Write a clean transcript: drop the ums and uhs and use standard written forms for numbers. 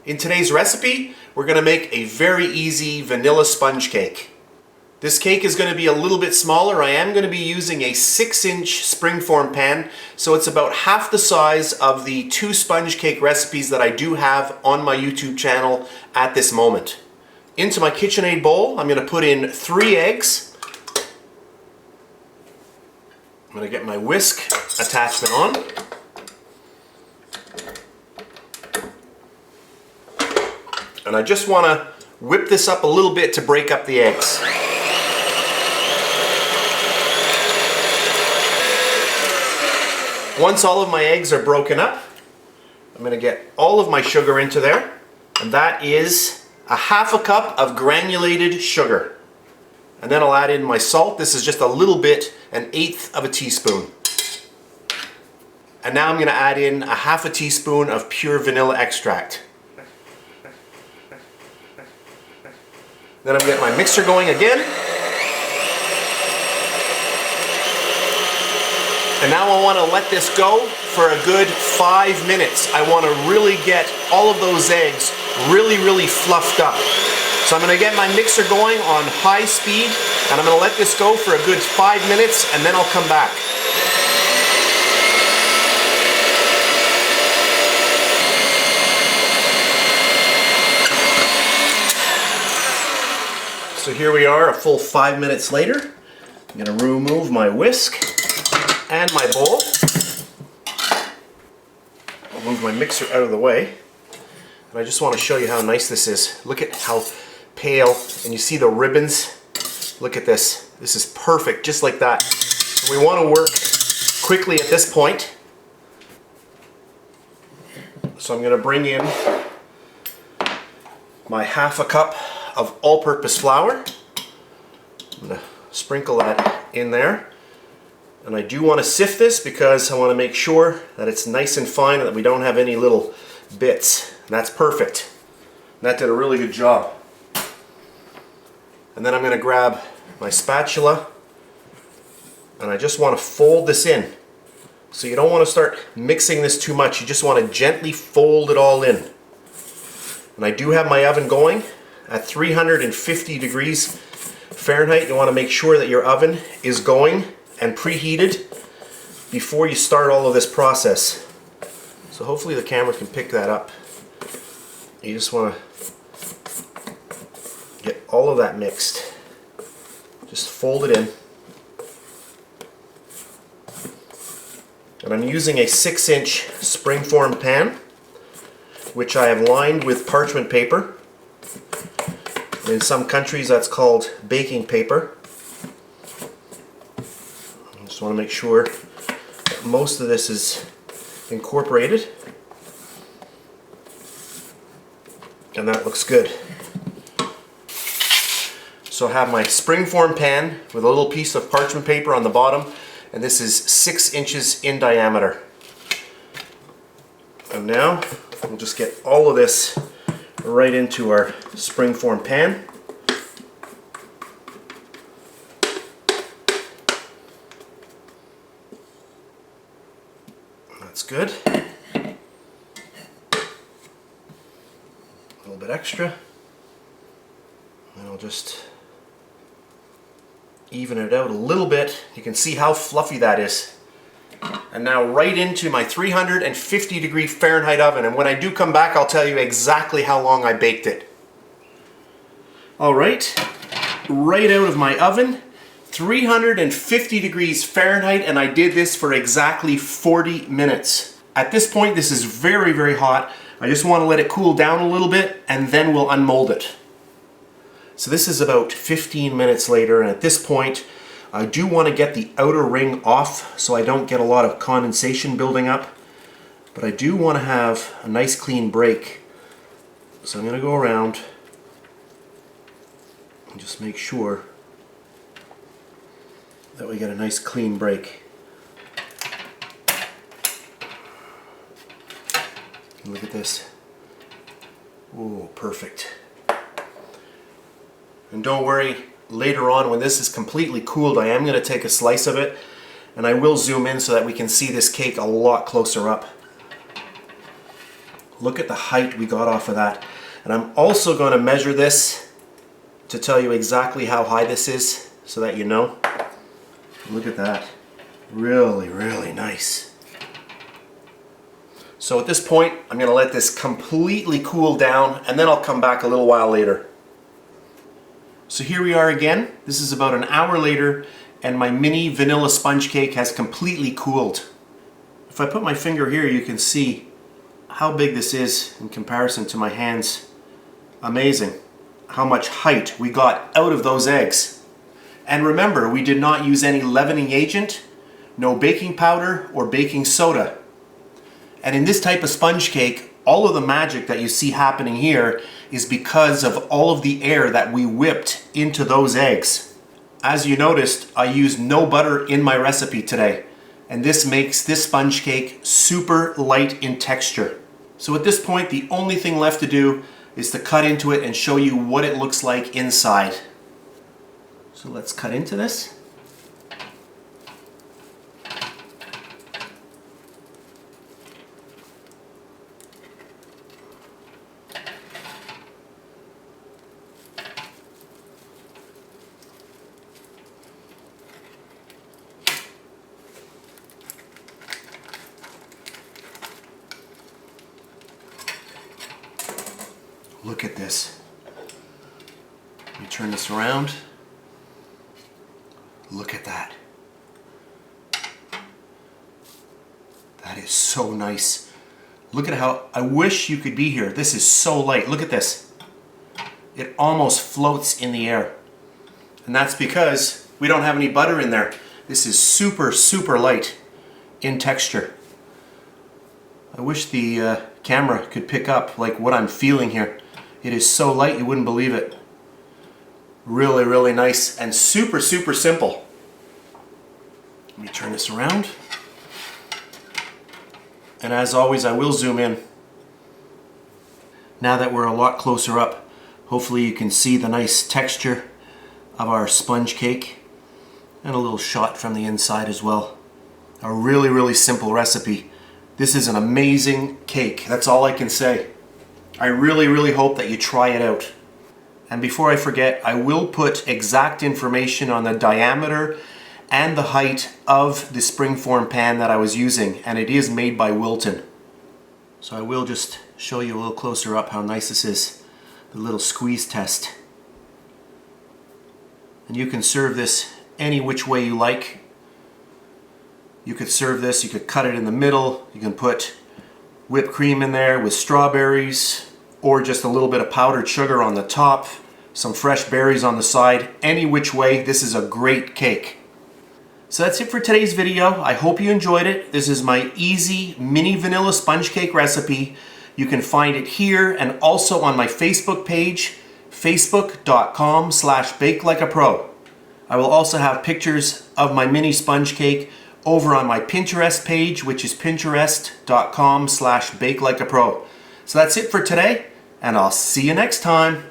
In today's recipe, we're going to make a very easy vanilla sponge cake. This cake is going to be a little bit smaller. I am going to be using a 6-inch springform pan, so it's about half the size of the 2 sponge cake recipes that I do have on my YouTube channel at this moment. Into my KitchenAid bowl, I'm going to put in 3 eggs. I'm going to get my whisk attachment on. And I just want to whip this up a little bit to break up the eggs. Once all of my eggs are broken up, I'm going to get all of my sugar into there. And that is a half a cup of granulated sugar. And then I'll add in my salt. This is just a little bit, 1/8 of a teaspoon. And now I'm going to add in a half a teaspoon of pure vanilla extract. Then I'm going to get my mixer going again. And now I want to let this go for a good 5 minutes. I want to really get all of those eggs really fluffed up. So I'm going to get my mixer going on high speed, and I'm going to let this go for a good 5 minutes, and then I'll come back. So here we are, a full 5 minutes later. I'm going to remove my whisk and my bowl. I'll move my mixer out of the way. And I just want to show you how nice this is. Look at how pale, and you see the ribbons. Look at this. This is perfect, just like that. So we want to work quickly at this point. So I'm going to bring in my half a cup of all-purpose flour. I'm going to sprinkle that in there. And I do want to sift this because I want to make sure that it's nice and fine and that we don't have any little bits. And that's perfect. And that did a really good job. And then I'm going to grab my spatula and I just want to fold this in. So you don't want to start mixing this too much. You just want to gently fold it all in. And I do have my oven going at 350 degrees Fahrenheit. You want to make sure that your oven is going and preheated before you start all of this process. So hopefully the camera can pick that up. You just want to get all of that mixed. Just fold it in. And I'm using a 6-inch springform pan, which I have lined with parchment paper. In some countries that's called baking paper. I just want to make sure that most of this is incorporated. And that looks good. So I have my springform pan with a little piece of parchment paper on the bottom, and this is 6 inches in diameter. And now we'll just get all of this right into our springform pan. That's good. A little bit extra. And I'll just even it out a little bit. You can see how fluffy that is. And now right into my 350 degree Fahrenheit oven, and when I do come back I'll tell you exactly how long I baked it. Alright, right out of my oven, 350 degrees Fahrenheit, and I did this for exactly 40 minutes. At this point this is very hot. I just want to let it cool down a little bit and then we'll unmold it. So this is about 15 minutes later, and at this point I do want to get the outer ring off so I don't get a lot of condensation building up, but I do want to have a nice clean break. So I'm going to go around and just make sure that we get a nice clean break. Look at this. Oh, perfect. And don't worry, later on when this is completely cooled, I am going to take a slice of it and I will zoom in so that we can see this cake a lot closer up. Look at the height we got off of that. And I'm also going to measure this to tell you exactly how high this is so that you know. Look at that. Really, really nice. So at this point, I'm going to let this completely cool down, and then I'll come back a little while later. So here we are again. This is about an hour later, and my mini vanilla sponge cake has completely cooled. If I put my finger here, you can see how big this is in comparison to my hands. Amazing how much height we got out of those eggs. And remember, we did not use any leavening agent, no baking powder or baking soda. And in this type of sponge cake, all of the magic that you see happening here is because of all of the air that we whipped into those eggs. As you noticed, I used no butter in my recipe today, and this makes this sponge cake super light in texture. So at this point, the only thing left to do is to cut into it and show you what it looks like inside. So let's cut into this. Look at this. Let me turn this around. Look at that. That is so nice. Look at how, I wish you could be here. This is so light. Look at this. It almost floats in the air. And that's because we don't have any butter in there. This is super, super light in texture. I wish the camera could pick up like what I'm feeling here. It is so light you wouldn't believe it. Really, really nice and super, super simple. Let me turn this around. And as always, I will zoom in. Now that we're a lot closer up, hopefully you can see the nice texture of our sponge cake and a little shot from the inside as well. A really, really simple recipe. This is an amazing cake. That's all I can say. I really, really hope that you try it out. And before I forget, I will put exact information on the diameter and the height of the springform pan that I was using, and it is made by Wilton. So I will just show you a little closer up how nice this is, the little squeeze test. And you can serve this any which way you like. You could serve this, you could cut it in the middle, you can put whipped cream in there with strawberries, or just a little bit of powdered sugar on the top, some fresh berries on the side. Any which way, this is a great cake. So that's it for today's video. I hope you enjoyed it. This is my easy mini vanilla sponge cake recipe. You can find it here and also on my Facebook page, facebook.com/BakeLikeAPro. I will also have pictures of my mini sponge cake over on my Pinterest page, which is pinterest.com/BakeLikeAPro. So that's it for today, and I'll see you next time.